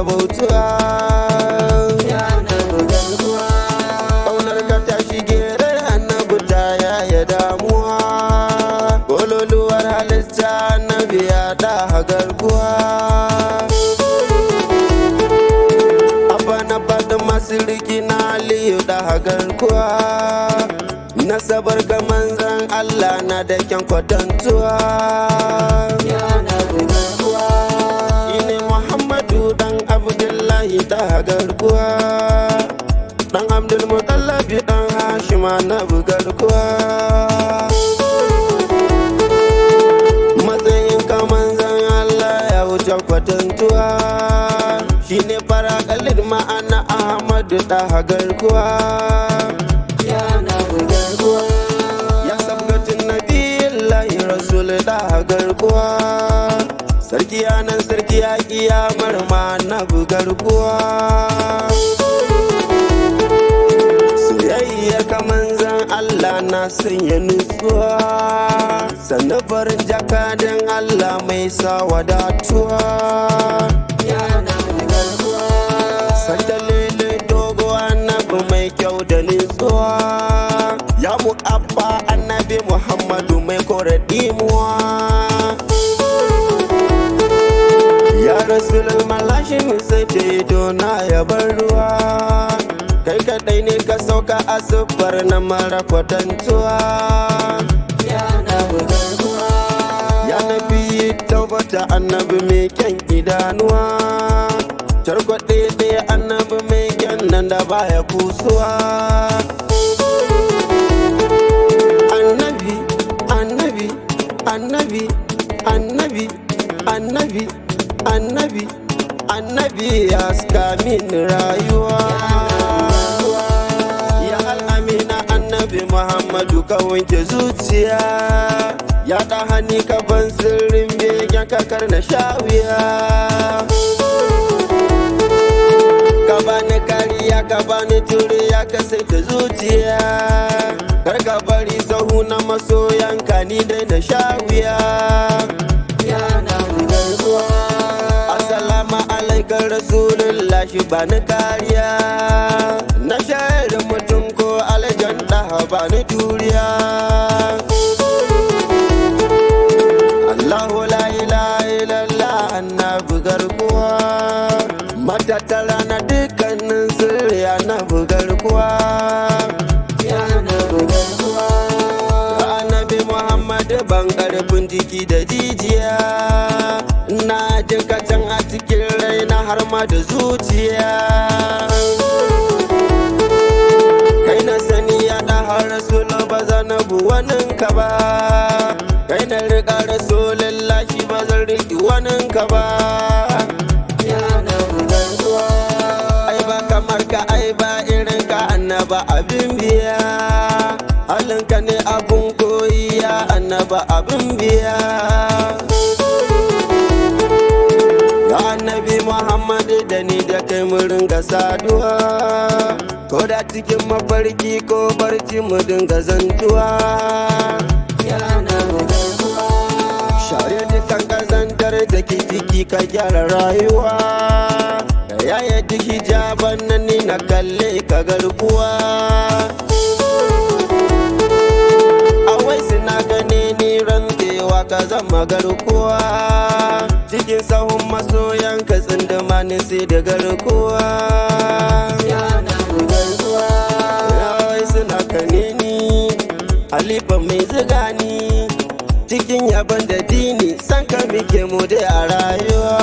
bautuwa. Ya annabi garkuwa, ƙaunar ka ta shige rai annabi ta yaya damuwa. Kololuwar halitta annabi ya ɗaha garkuwa. Abba na faɗin masu riki na Aliyu ɗaha garkuwa. Nasabar ga manzan Allah na da kyan kwatantuwa. Ya annabi garkuwa, shine Muhammadu dan Abdullahi ɗaha garkuwa. Dan Abdul Mutallabi dan Hashim annabi garkuwa. Matsayin ka manzan Allah ya wuce kwatantuwa. Shine fara kalid ma'ana Ahmadu ɗaha garkuwa. Ya annabi garkuwa, ya sabgatin nabiyillahi rasul ɗaha garkuwa. Sarki anan sarki ya kiyamar ma annabi garkuwa. Soyayyar ka manzan Allah na sanya nutsuwa. Sannan farin jakadan Allah mai sa wadatuwa. Ya annabi garkuwa, sandalele dogo annabi mai kyau da nutsuwa. Ya mu'abba annabi Muhammadu mai kore dimuwa. Ya rasulul malashi sai ce dona ya bar ruwa. Kai kadai ne ka sauka a siffar na mara kwatantuwa. Ya annabi garkuwa, ya nabi taubata annabi mai kyan idanuwa. Tarkwaɗe ɗaya annabi mai kyan nan da baya kusuwa. Annabi, annabi, annabi, annabi, annabi, annabi, annabi ya haska min rayuwa. Ya al'amina annabi Muhammadu ka wanke zuciya. Ya ɗa hani ka ban sirrin begen kakar na shawiya. Ka bani kariya ka bani juriya ka saita zuciya. Kar ka bari sahu na masoyanka ni dai na shawiya. Ya annabi garkuwa, assalamu alaika rasulullah shi bani kariya. Na shayar mutum ko aljan ɗaha bani juriya. Allahu la ilaha illallah annabi garkuwa. Matattara na dukkanin sirri annabi garkuwa. Ya annabi garkuwa, ga annabi Muhammadu ban karfin jiki da jijiya. Na jin kacan a cikin raina har ma da zuciya. Kai na sani ya ɗaha rasulun ba za na bu waninka ba. Kai na riƙa rasulullahi ba zan riƙi waninka ba. Ya annabi garkuwa, ai ba kamar ka ai ba irin ka annaba abin biya. Halinka ne abun koyi ya annaba abin biya. Ya annabi Muhammadu da ni da kai mu ringa saduwa. Ko da cikin mafarki ko barci mu dinga zantuwa. Ya annabi garkuwa, share dukan kazantar da ke ciki ka gyara rayuwa. Ka yaya duk hijaban nan ni na kalle ka garkuwa. Awai suna gane ni rantsewa ka zama garkuwa. Cikin sahun masoyan ka tsinduma ni sai da garkuwa. Ya annabi garkuwa, awai suna gane ni halifa mai ziga ni. Cikin yaban da dini san ka muke mu dai a rayuwa.